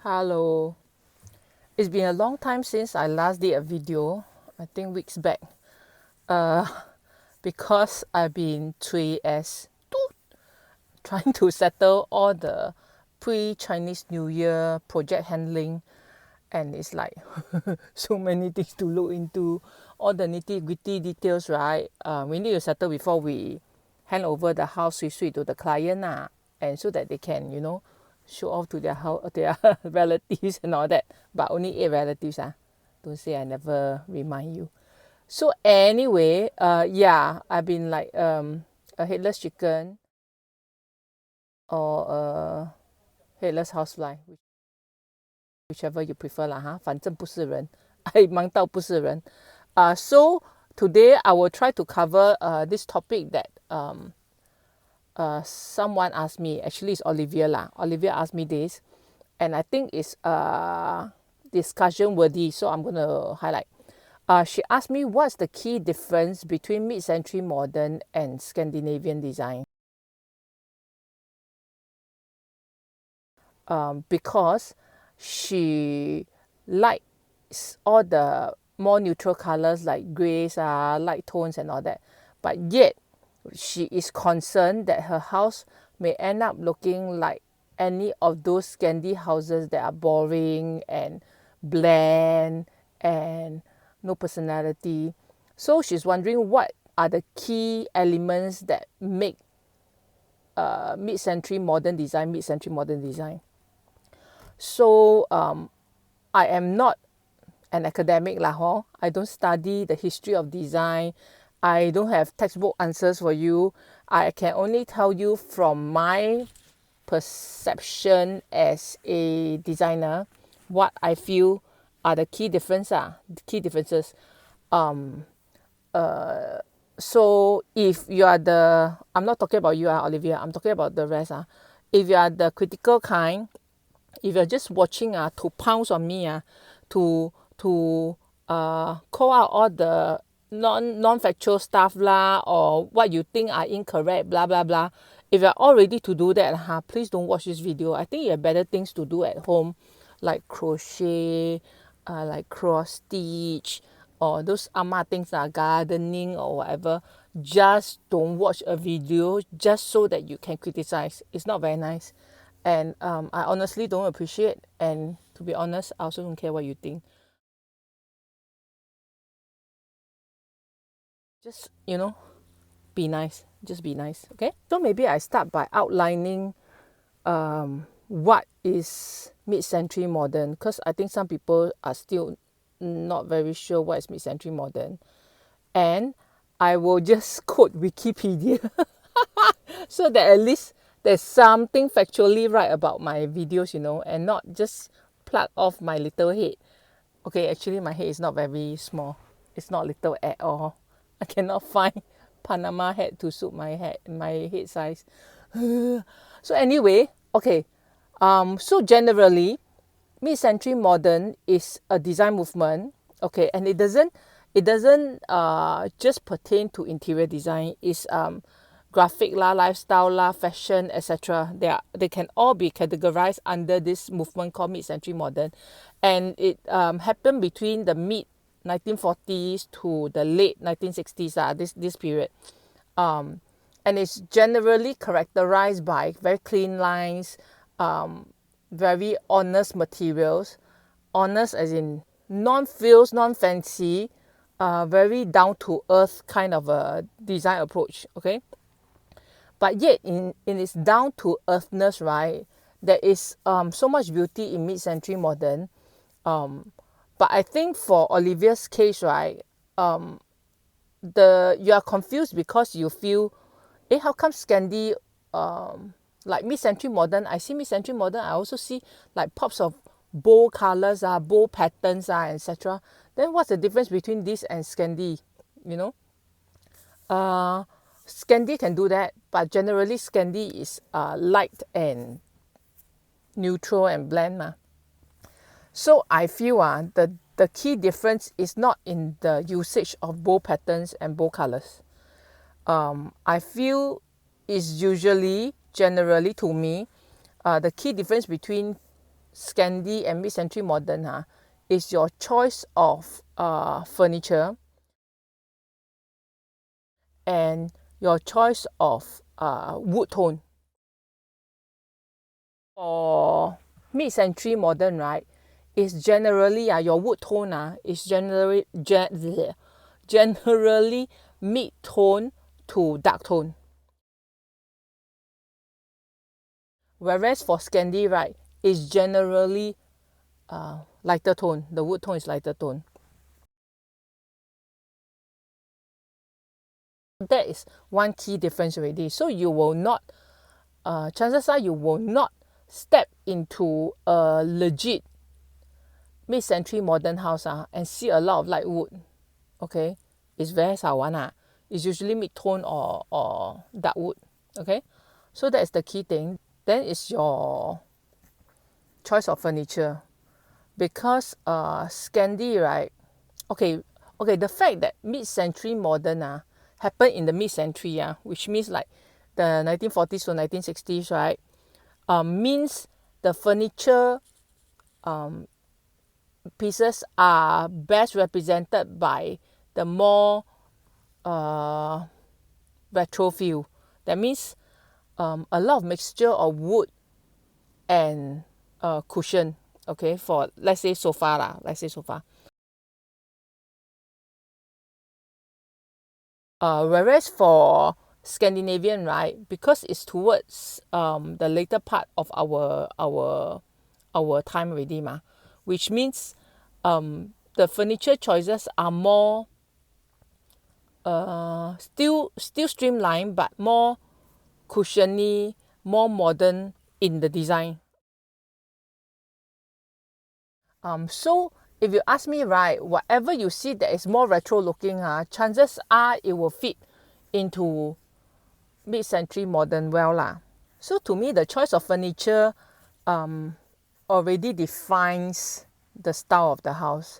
Hello. It's been a long time since I last did a video, I think weeks back. Uh, because I've been 3S trying to settle all the pre-Chinese New Year project handling, and it's like so many things to look into, all the nitty-gritty details, right? We need to settle before we hand over the house sweet to the client, and so that they can, show off to their relatives and all that. But only 8 relatives. Don't say I never remind you. So anyway, yeah, I've been like a headless chicken or a headless housefly, whichever you prefer 反正不是人，忙到不是人。So today I will try to cover this topic that someone asked me. Actually, it's Olivia lah. Olivia asked me this, and I think it's discussion worthy. So I'm gonna highlight. She asked me what's the key difference between mid-century modern and Scandinavian design. Because she likes all the more neutral colors like grays, light tones and all that. But yet, she is concerned that her house may end up looking like any of those Scandi houses that are boring and bland and no personality. So she's wondering what are the key elements that make mid-century modern design. So I am not an academic lah. I don't study the history of design. I don't have textbook answers for you. I can only tell you from my perception as a designer what I feel are the key differences. So if you are I'm not talking about you, Olivia, I'm talking about the rest. If you are the critical kind, if you're just watching to pounce on me, to call out all the non-factual stuff lah, or what you think are incorrect, blah blah blah. If you're all ready to do that, please don't watch this video. I think you have better things to do at home, like crochet, like cross stitch, or those things, gardening or whatever. Just don't watch a video just so that you can criticize. It's not very nice, and I honestly don't appreciate. And to be honest, I also don't care what you think. Just be nice. Just be nice, okay? So maybe I start by outlining what is mid-century modern, because I think some people are still not very sure what is mid-century modern. And I will just quote Wikipedia so that at least there's something factually right about my videos, and not just plug off my little head. Okay, actually my head is not very small. It's not little at all. I cannot find Panama hat to suit my head size. So anyway, okay. So generally, mid-century modern is a design movement, okay, and it doesn't just pertain to interior design. It's graphic lah, lifestyle lah, fashion, etc. They can all be categorized under this movement called mid-century modern, and it happened between the mid 1940s to the late 1960s. This period, and it's generally characterized by very clean lines, very honest materials, honest as in non-frills, non-fancy, very down-to-earth kind of a design approach, okay? But yet in its down-to-earthness, right, there is so much beauty in mid-century modern. But I think for Olivia's case, right, you are confused because you feel, how come Scandi, like mid-century modern, I see mid-century modern, I also see like pops of bold colors, bold patterns, etc. Then what's the difference between this and Scandi? Scandi can do that, but generally Scandi is light and neutral and bland. So I feel the key difference is not in the usage of bold patterns and bold colors. I feel is generally to me, the key difference between Scandi and mid-century modern is your choice of furniture and your choice of wood tone. For mid-century modern, right, is generally your wood tone is generally mid-tone to dark tone. Whereas for Scandi, right, is generally lighter tone. The wood tone is lighter tone. That is one key difference already. So you will not, chances are you will not step into a legit mid-century modern house and see a lot of light wood. Okay, it's very 少玩 It's usually mid-tone or dark wood. Okay, so that's the key thing. Then it's your choice of furniture, because Scandi, right? Okay, the fact that mid-century modern happened in the mid-century which means like the 1940s to 1960s, right? Means the furniture pieces are best represented by the more retro feel. That means a lot of mixture of wood and cushion. Okay, for let's say sofa whereas for Scandinavian, right, because it's towards the later part of our time already which means the furniture choices are more still streamlined but more cushiony, more modern in the design. So if you ask me, right, whatever you see that is more retro looking, chances are it will fit into mid-century modern well lah. So to me, the choice of furniture already defines the style of the house.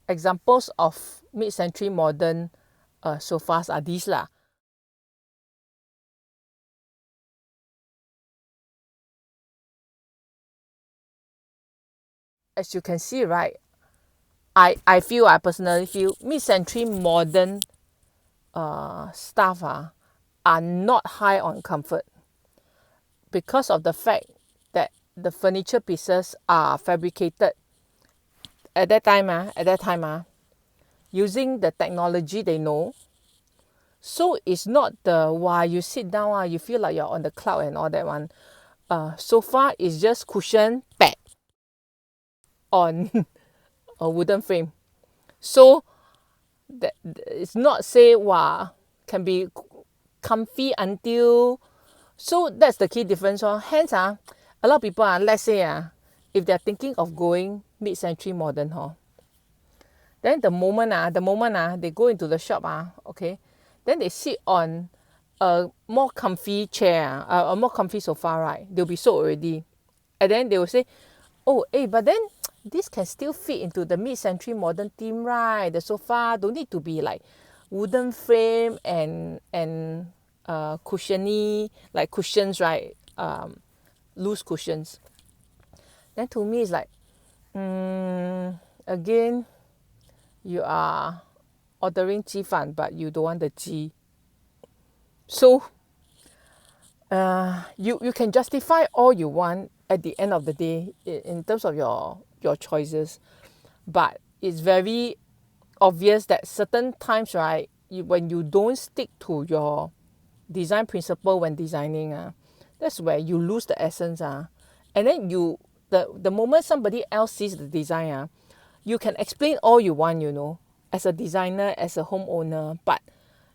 Examples of mid-century modern sofas are these lah. As you can see, right, I personally feel mid-century modern stuff are not high on comfort because of the fact that the furniture pieces are fabricated at that time using the technology they know. So it's not the you sit down you feel like you're on the cloud and all that one. Sofa is just cushion pad on a wooden frame. So that it's not say can be comfy until. So that's the key difference. Hence a lot of people let's say if they're thinking of going mid-century modern then the moment they go into the shop okay, then they sit on a more comfy chair, a more comfy sofa, right, they'll be sold already. And then they will say, oh, but then this can still fit into the mid-century modern theme, right? The sofa don't need to be like wooden frame and cushiony, like cushions, right? Loose cushions. Then to me it's like, again, you are ordering 鸡饭 but you don't want the 鸡. So you can justify all you want at the end of the day in terms of your choices, but it's very obvious that certain times, right, when you don't stick to your design principle when designing, that's where you lose the essence. And then the moment somebody else sees the design, you can explain all you want, as a designer, as a homeowner, but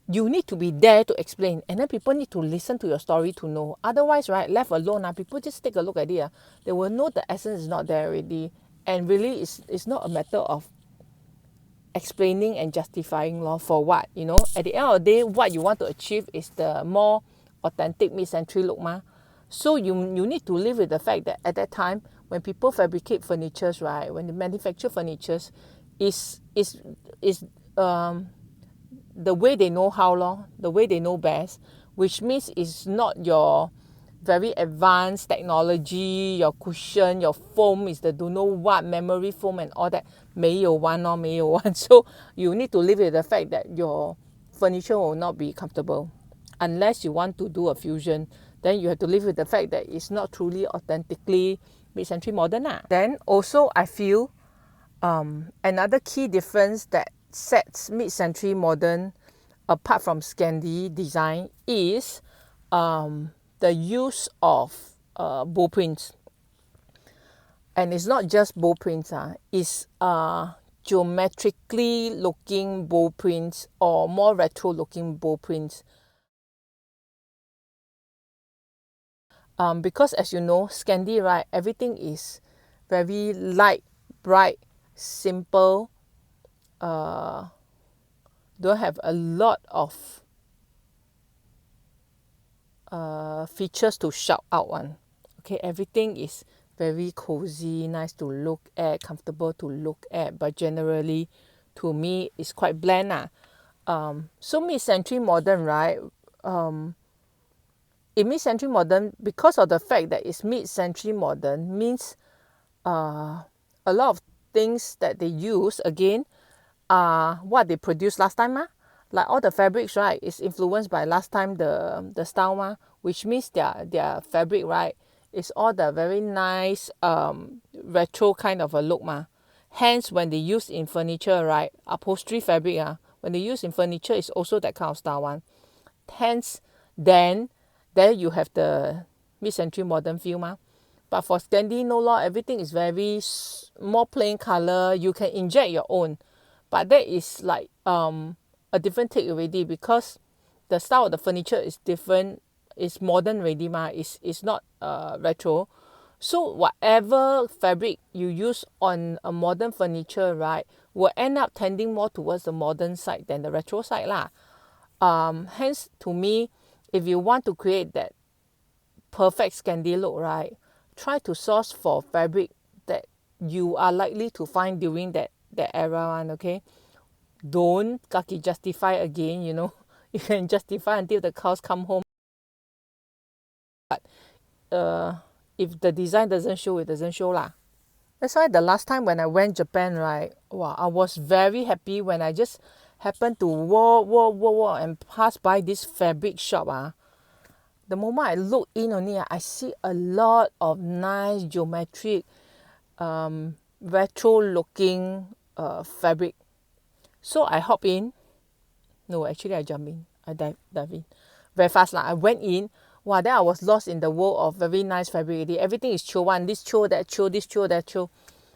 you need to be there to explain, and then people need to listen to your story to know. Otherwise, right, left alone, people just take a look at it, they will know the essence is not there already. And really, it's not a matter of explaining and justifying for what, At the end of the day, what you want to achieve is the more authentic mid-century look So you need to live with the fact that at that time, when people fabricate furnitures, right, when they manufacture furnitures, is the way they know how, the way they know best, which means it's not your very advanced technology, your cushion, your foam is the don't know what memory foam and all that 没有玩 so you need to live with the fact that your furniture will not be comfortable unless you want to do a fusion. Then you have to live with the fact that it's not truly authentically mid-century modern. Then also I feel another key difference that sets mid-century modern apart from Scandi design is the use of bow prints. And it's not just bow prints, it's geometrically looking bow prints or more retro looking bow prints. Because as you know, Scandi, right, everything is very light, bright, simple, don't have a lot of features to shout out one. Okay, everything is very cozy, nice to look at, comfortable to look at, but generally to me it's quite bland. So mid-century modern, right? In mid-century modern, because of the fact that it's mid-century modern, means a lot of things that they use again are what they produced last time. Like all the fabrics, right, is influenced by last time the style, which means their fabric, right, is all the very nice retro kind of a look. Hence, when they use in furniture, right, upholstery fabric, when they use in furniture, is also that kind of style one. Hence, then there you have the mid-century modern feel. But for Scandi, no law, everything is very more plain color. You can inject your own. But that is like a different take already because the style of the furniture is different. It's modern already, it's not retro. So whatever fabric you use on a modern furniture, right, will end up tending more towards the modern side than the retro side lah. Hence, to me, if you want to create that perfect Scandi look, right, try to source for fabric that you are likely to find during that era one, okay? Don't kaki justify again, you know. You can justify until the cows come home. But if the design doesn't show, it doesn't show lah. That's why the last time when I went Japan, right, wow, I was very happy when I just happened to walk and pass by this fabric shop. The moment I look in only, I see a lot of nice geometric, retro looking fabric. So I hop in. No, actually I jump in. I dive in. Very fast lah. I went in. Wow, then I was lost in the world of very nice fabric. Everything is cho one. This cho, that cho, this cho, that cho.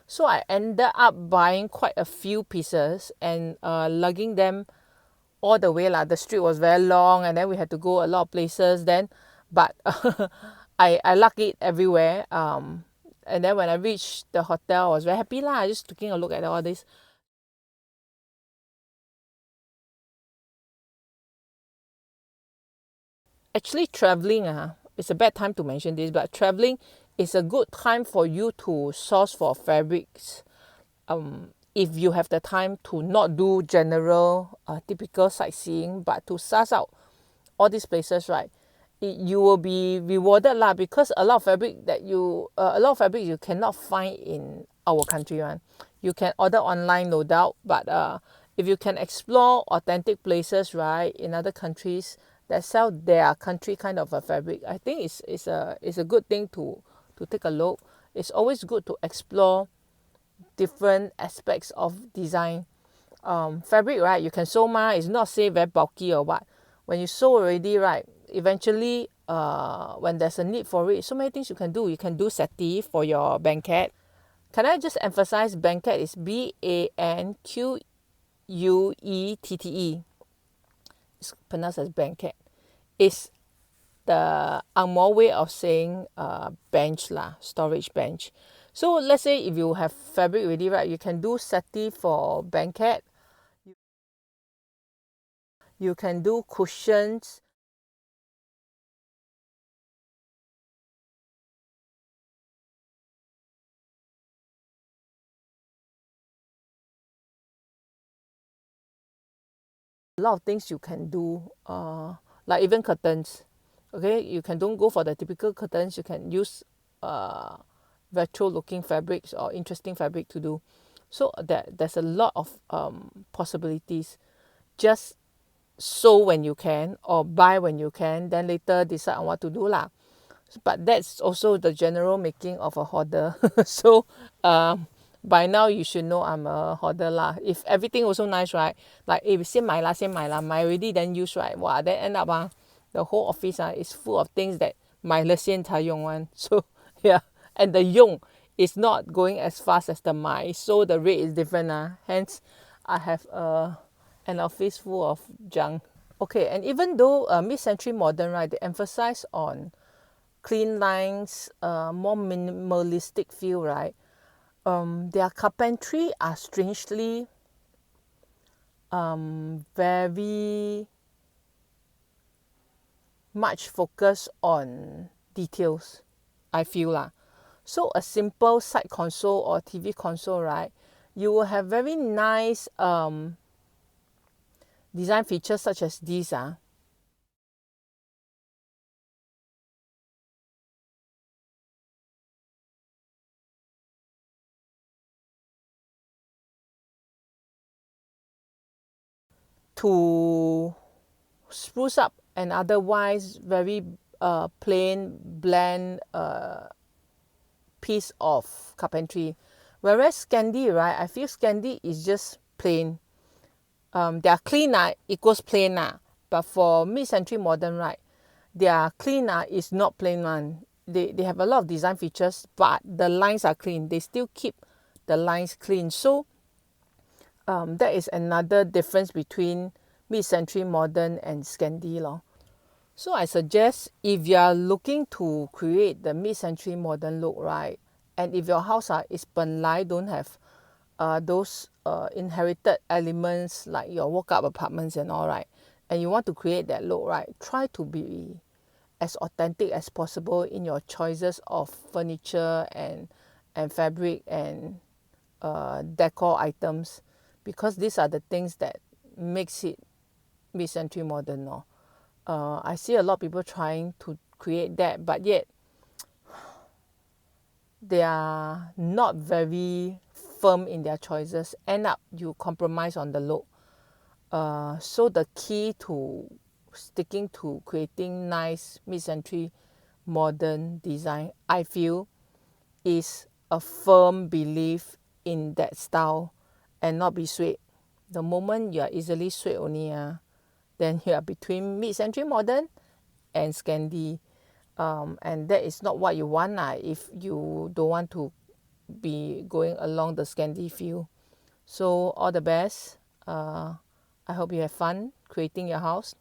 So I ended up buying quite a few pieces and lugging them all the way lah. The street was very long and then we had to go a lot of places then. But I lugged it everywhere. And then when I reached the hotel, I was very happy lah. Just taking a look at all this. Actually, traveling, it's a bad time to mention this, but traveling is a good time for you to source for fabrics. If you have the time to not do general, typical sightseeing, but to suss out all these places, right? You will be rewarded lah because a lot of fabric you cannot find in our country one. You can order online, no doubt, but if you can explore authentic places, right, in other countries that sell their country kind of a fabric, I think it's a good thing to take a look. It's always good to explore different aspects of design. Fabric, right, you can sew it's not say very bulky or what. When you sew already, right, eventually when there's a need for it, so many things you can do. You can do settee for your banquet. Can I just emphasize banquet is BANQUETTE. It's pronounced as banquet. It's the Angmo way of saying bench lah, storage bench. So let's say if you have fabric already, right, you can do settee for banquet. You can do cushions. A lot of things you can do, like even curtains. Okay, you can don't go for the typical curtains. You can use retro looking fabrics or interesting fabric to do. So there's a lot of possibilities. Just sew when you can or buy when you can, then later decide on what to do lah. But that's also the general making of a hoarder. So by now you should know I'm a hoarder lah. If everything also nice, right? Like if 先买啦，买 already then use, right? Wow, then end up the whole office is full of things that 买了先才用 one. So yeah, and the 用 is not going as fast as the 买, so the rate is different. Hence, I have an office full of junk. Okay, and even though mid-century modern, right, they emphasize on clean lines, more minimalistic feel, right? Their carpentry are strangely very much focused on details, I feel lah. So a simple side console or TV console, right? You will have very nice design features such as these. To spruce up an otherwise very plain, bland piece of carpentry. Whereas Scandi, right, I feel Scandi is just plain. Their clean equals plain. But for mid-century modern, right, their clean is not plain one. They have a lot of design features, but the lines are clean. They still keep the lines clean. So that is another difference between mid-century modern and Scandi lor. So I suggest if you are looking to create the mid-century modern look, right, and if your house is 本来 don't have those inherited elements like your walk-up apartments and all, right, and you want to create that look, right, try to be as authentic as possible in your choices of furniture and fabric and decor items, because these are the things that makes it mid-century modern. I see a lot of people trying to create that, but yet they are not very firm in their choices. End up you compromise on the look. So the key to sticking to creating nice mid-century modern design, I feel, is a firm belief in that style and not be swayed. The moment you are easily swayed only, then you are between mid-century modern and Scandi. And that is not what you want if you don't want to be going along the Scandi feel. So all the best. I hope you have fun creating your house.